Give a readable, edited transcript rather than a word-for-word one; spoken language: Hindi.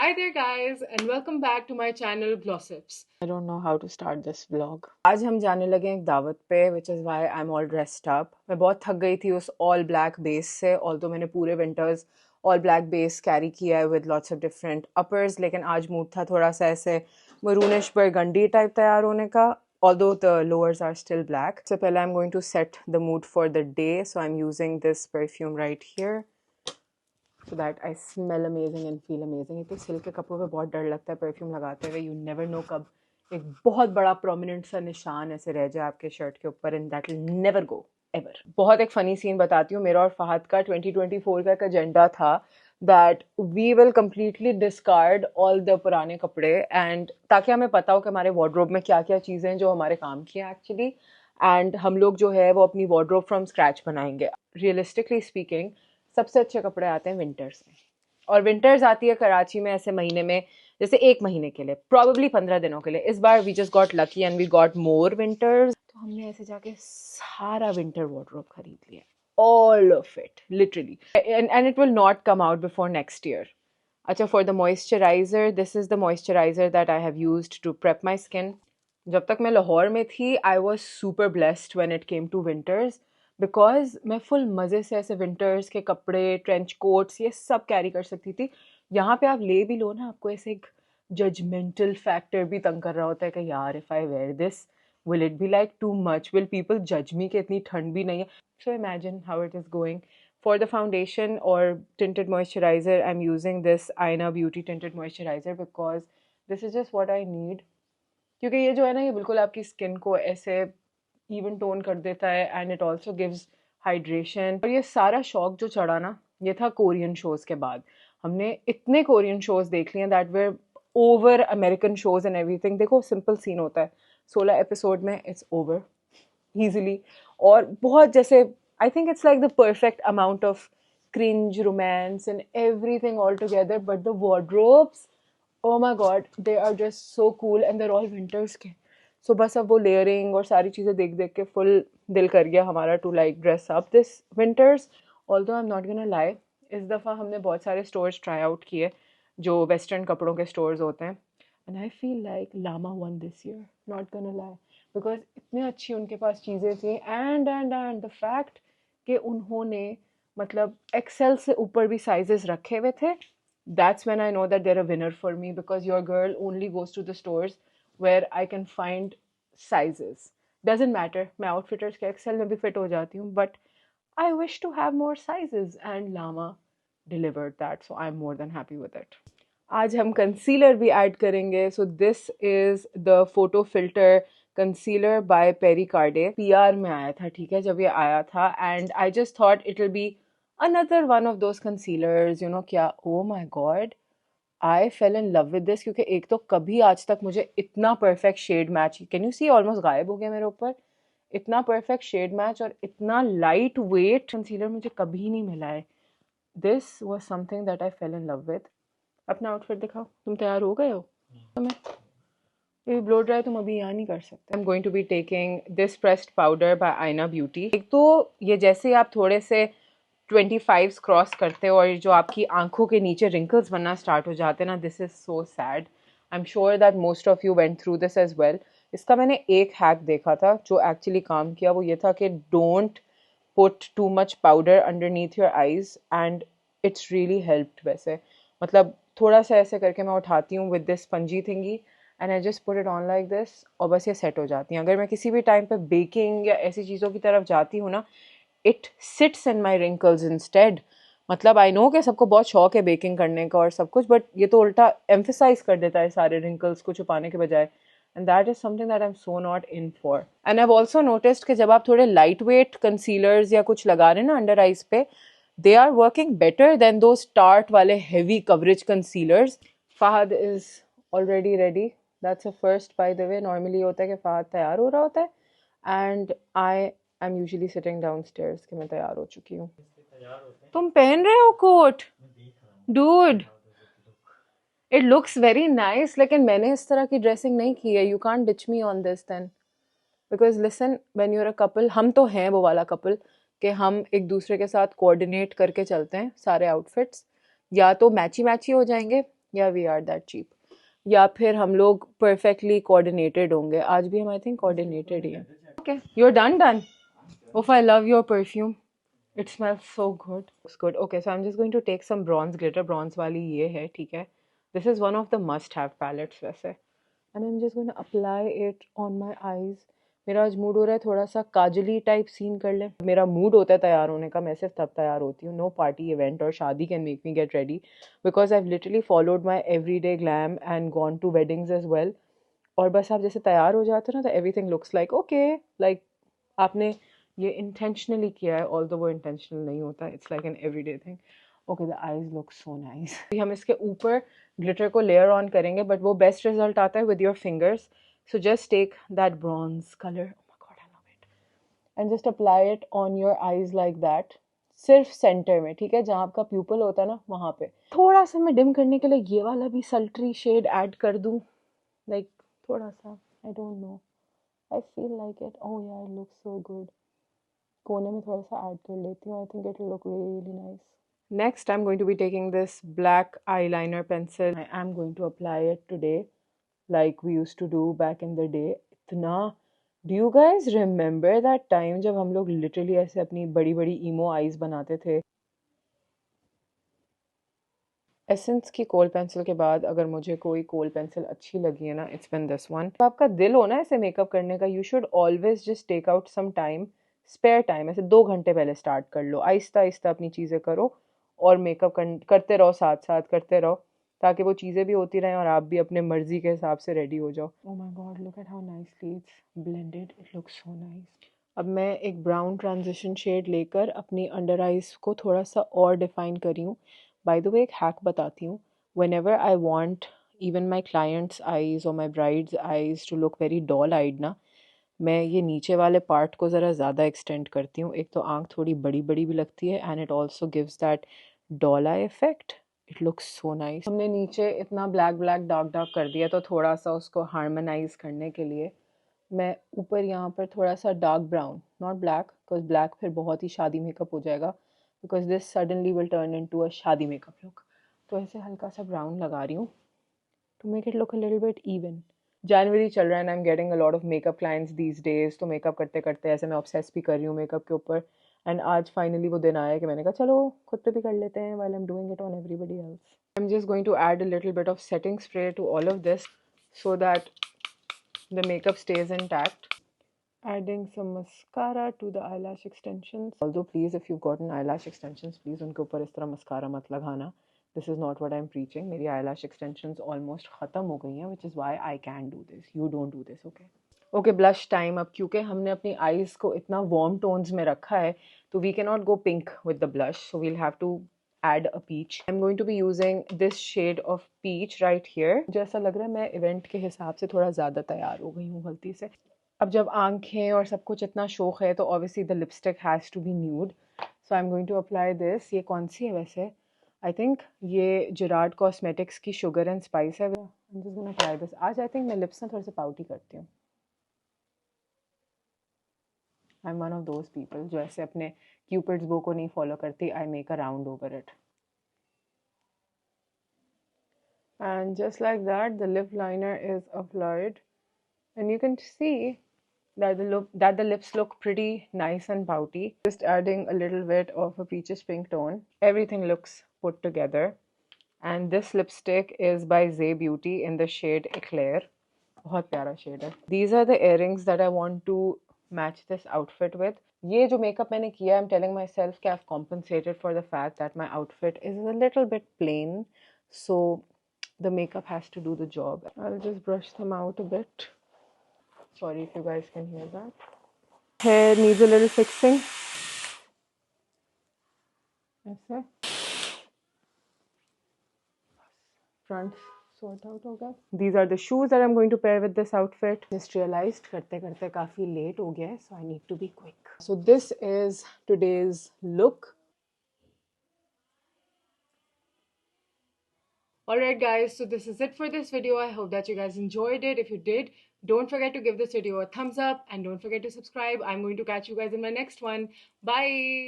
Hi there guys and welcome back to my channel Glossips. I don't know how to start this vlog. आज हम जाने लगे हैं एक दावत पे which is why I'm all dressed up. मैं बहुत थक गई थी उस all black base से, although मैंने पूरे winters all black base carry किया है with lots of different uppers, लेकिन आज मूड था थोड़ा सा ऐसे maroonish burgundy type तैयार होने का, although the lowers are still black. So पहले I'm going to set the mood for the day, so I'm using this perfume right here. So that I smell amazing and feel amazing. एक तो सिल्क के कपड़ों पे बहुत डर लगता है परफ्यूम लगाते हुए. You never know कब एक बहुत बड़ा प्रोमिनेंट सा निशान ऐसे रह जाए आपके शर्ट के ऊपर, and that will never go ever. बहुत एक फ़नी सीन बताती हूँ. मेरा और फहद का 2024 का एक एजेंडा था that we will completely discard all the पुराने कपड़े, and ताकि हमें पता हो कि हमारे वार्डरोब में क्या क्या चीज़ें हैं जो हमारे काम की हैं एक्चुअली, एंड हम लोग जो है वो अपनी वार्डरोब फ्रॉम स्क्रैच बनाएंगे. रियलिस्टिकली स्पीकिंग सबसे अच्छे कपड़े आते हैं विंटर्स में, और विंटर्स आती है कराची में ऐसे महीने में, जैसे एक महीने के लिए, प्रॉबेबली 15 दिनों के लिए. इस बार we just got lucky and we got more winters, तो हमने ऐसे जाके सारा विंटर वार्डरोब खरीद लिया, all of it literally, and it will not come out before next year. अच्छा, for the moisturizer, this is the moisturizer that I have used to prep my skin. जब तक मैं लाहौर में थी I was super blessed when it came to winters, because मैं फुल मज़े से ऐसे विंटर्स के कपड़े, ट्रेंच कोट्स, ये सब कैरी कर सकती थी. यहाँ पे आप ले भी लो ना, आपको ऐसे एक जजमेंटल फैक्टर भी तंग कर रहा होता है कि यार if I wear this will it be like too much, will people जज मी कि इतनी ठंड भी नहीं है. So imagine how it is going. For the foundation or tinted moisturizer, I'm using this Aina Beauty tinted moisturizer because this is just what I need. क्योंकि ये जो है ना, ये बिल्कुल आपकी स्किन को ऐसे इवन टोन कर देता है, and it also gives hydration. और ये सारा शौक जो चढ़ा ना, ये था कोरियन शोज़ के बाद. हमने इतने कोरियन शोज़ देख लिए हैं that were over American shows and everything. देखो सिंपल सीन होता है, 16 एपिसोड में इट्स ओवर ईजिली, और बहुत जैसे I think it's like the perfect amount of cringe, romance and everything all together. But the wardrobes, oh my god, they are just so cool and they're all winters के. So बस अब वो लेयरिंग और सारी चीज़ें देख देख के फुल दिल कर गया हमारा to like dress up this winters. Although I am not gonna lie, इस दफ़ा हमने बहुत सारे स्टोर्स ट्राई आउट किए जो वेस्टर्न कपड़ों के स्टोर्स होते हैं, एंड आई फील लाइक लामा one this year, not gonna lie, because इतनी अच्छी उनके पास चीज़ें थी. एंड द फैक्ट कि उन्होंने मतलब एक्सेल से ऊपर भी साइजेस रखे हुए थे, that's when I know that they're a winner for me, because your girl only goes to the stores where I can find sizes. Doesn't matter, मैं outfitters के एक्सेल में भी fit हो जाती हूँ, but I wish to have more sizes and Lama delivered that, so I'm more than happy with it. आज हम कंसीलर भी ऐड करेंगे. So this is the photo filter concealer by Perry Carde. PR में आया था, ठीक है, जब ये आया था, and I just thought it will be another one of those concealers, you know. क्या, oh my god, I fell in love with this. क्योंकि एक तो कभी आज तक मुझे इतना perfect shade match, can you see, almost गायब हो गया मेरे ऊपर, इतना परफेक्ट शेड मैच और इतना लाइट वेट कंसीलर मुझे कभी नहीं मिला है. This was something that I fell in love with. अपना आउटफिट दिखाओ, तुम तैयार हो गए हो? तुम्हें ये ब्लो ड्राई तुम अभी यहाँ नहीं कर सकते. I am going to be taking this pressed powder by Aaina beauty. एक तो ये जैसे आप थोड़े से 25 क्रॉस करते हो और जो आपकी आंखों के नीचे रिंकल्स बनना स्टार्ट हो जाते हैं ना, this is so sad. I am sure that most of you went through this age as. इसका मैंने एक हैक देखा था जो एक्चुअली काम किया, वो ये था कि don't put too much powder underneath your eyes, and it's really helped. वैसे मतलब थोड़ा सा ऐसे करके मैं उठाती हूँ with this spongy थिंगी, and I just put it on like this, और बस ये सेट हो जाती हैं. अगर मैं किसी भी टाइम पे बेकिंग या ऐसी चीज़ों की तरफ जाती हूँ ना, it sits in my wrinkles instead. मतलब आई नो कि सबको बहुत शौक है बेकिंग करने का और सब कुछ, बट ये तो उल्टा एम्फेसाइज कर देता है सारे रिंकल्स को छुपाने के बजाय, and that is something that I am so not in for. And I have also noticed कि जब आप थोड़े लाइट वेट कंसीलर्स या कुछ लगा रहे हैं ना अंडर आइज पे, they are working better than those Tarte wale heavy coverage concealers. Fahad is already ready. That's a first, by the way. Normally होता है कि Fahad तैयार हो रहा होता है, and I am usually sitting downstairs कि मैं तैयार हो चुकी हूँ. तुम पहन रहे हो coat? Dude, it looks very nice. लेकिन मैंने इस तरह की ड्रेसिंग नहीं की है. You can't ditch me on this then. Because listen, when you're a couple, हम तो हैं वो वाला couple कि हम एक दूसरे के साथ कोऑर्डिनेट करके चलते हैं सारे आउटफिट्स, या तो मैची मैची हो जाएंगे या वी आर दैट चीप, या फिर हम लोग परफेक्टली कोऑर्डिनेटेड होंगे. आज भी हम आई थिंक कोऑर्डिनेटेड ही हैं. Okay, you are done done. Oof, I love your perfume. It smells so good. It's good. Okay, so I'm just going to take some bronze glitter. Bronze वाली ये है, ठीक है. This is one of the must-have palettes वैसे. And I'm just going to apply it on my eyes. मेरा आज मूड हो रहा है थोड़ा सा काजली टाइप सीन कर ले. मेरा मूड होता है तैयार होने का, मैं सिर्फ तब तैयार होती हूँ. नो पार्टी इवेंट और शादी can make me get ready, because I've literally followed my everyday glam and gone to weddings as well. और बस आप जैसे तैयार हो जाते हो ना, तो everything looks like okay, like आपने ये इंटेंशनली किया है, ऑल्दो वो इंटेंशनल नहीं होता. It's like an everyday thing. Okay, the eyes look so nice. हम इसके ऊपर ग्लिटर को लेयर ऑन करेंगे, बट वो बेस्ट रिजल्ट आता है with your fingers. So just take that bronze colour, oh my god I love it, and just apply it on your eyes like that. सिर्फ सेंटर में, ठीक है, जहाँ आपका प्यूपल होता है ना वहाँ पे. थोड़ा सा मैं डिम करने के लिए ये वाला भी सल्ट्री शेड ऐड कर दूँ, लाइक थोड़ा सा. I don't know, I feel like it. Oh यार, इट लुक्स सो गुड. कोने में थोड़ा सा ऐड कर लेती हूँ. I think it will look really nice. Next, I'm going to be taking this black eyeliner pencil. I am going to apply it today like we used to do back in the day. इतना, do you guys remember that time जब हम लोग literally ऐसे अपनी बड़ी बड़ी emo eyes बनाते थे? एसेंस की कोल पेंसिल के बाद अगर मुझे कोई कोल पेंसिल अच्छी लगी है ना, इट्स बिन दिस वन. तो आपका दिल हो ना ऐसे मेकअप करने का, you should always just take out some time, spare time. ऐसे 2 घंटे पहले स्टार्ट कर लो, आहिस्ता आहिस्ता अपनी चीज़ें करो और मेकअप करते रहो, साथ साथ करते रहो, ताकि वो चीज़ें भी होती रहें और आप भी अपने मर्जी के हिसाब से रेडी हो जाओ. ओह my God, look at how nicely it's blended. It looks so nice. अब मैं एक ब्राउन ट्रांजिशन शेड लेकर अपनी अंडर आइज को थोड़ा सा और डिफाइन करी हूँ. बाय द वे, एक हैक बताती हूँ. whenever I want even my clients' eyes or my bride's eyes to look very doll-eyed ना, मैं ये नीचे वाले पार्ट को ज़रा ज़्यादा एक्सटेंड करती हूँ. एक तो आँख थोड़ी बड़ी बड़ी भी लगती है, and it also gives that doll I effect. It looks so nice. हमने नीचे इतना ब्लैक ब्लैक डार्क डार्क कर दिया, तो थोड़ा सा उसको हार्मोनाइज करने के लिए मैं ऊपर यहाँ पर थोड़ा सा dark brown, not black, because black फिर बहुत ही शादी मेकअप हो जाएगा, because this suddenly will turn into a शादी मेकअप लुक. तो ऐसे हल्का सा ब्राउन लगा रही हूँ to make it look a little bit even. जनवरी चल रहा है and I am getting a lot of makeup clients these days. तो मेकअप करते करते ऐसे मैं ऑब्सेस भी कर रही हूँ मेकअप के ऊपर. एंड आज फाइनली वो दिन आया कि मैंने कहा चलो खुद पे भी कर लेते हैं while I'm doing it on everybody else. I'm just going to add a little bit of setting spray to all of this so that the makeup stays intact. Adding some mascara to the eyelash extensions. Although please, if you've gotten eyelash extensions, please उनके ऊपर इस तरह mascara मत लगाना. This is not what I'm preaching. मेरी eyelash extensions almost ख़त्म हो गई हैं, which is why I can do this. You don't do this, okay? Okay, blush time. अब क्योंकि हमने अपनी eyes को इतना warm tones में रखा है, तो we cannot go pink with the blush. So we'll have to add a peach. I'm going to be using this shade of peach right here. जैसा लग रहा है मैं इवेंट के हिसाब से थोड़ा ज़्यादा तैयार हो गई हूँ गलती से. अब जब आंखें और सब कुछ इतना शौक है, तो obviously the lipstick has to be nude. So I'm going to apply this. ये कौन सी है वैसे? I think ये Gerard Cosmetics की Sugar and Spice है. I'm just gonna try this. आज I think मैं lips ना थोड़े से pouty करती हूँ. I'm one of those people जो ऐसे अपने Cupid's bow को नहीं follow करती. I make a round over it. And just like that, the lip liner is applied. And you can see that the lips look pretty nice and pouty. Just adding a little bit of a peaches pink tone. Everything looks put together. And this lipstick is by Zay Beauty in the shade Eclair. बहुत प्यारा shade है. These are the earrings that I want to match this outfit with. ये जो makeup मैंने किया, I'm telling myself that I've compensated for the fact that my outfit is a little bit plain. So the makeup has to do the job. I'll just brush them out a bit. Sorry if you guys can hear that. Hair needs a little fixing. ऐसे. Front sort out होगा. These are the shoes that I'm going to pair with this outfit. Just realized करते करते काफी late हो गया है, so I need to be quick. So this is today's look. Alright guys, so this is it for this video. I hope that you guys enjoyed it. If you did, don't forget to give this video a thumbs up and don't forget to subscribe. I'm going to catch you guys in my next one. Bye!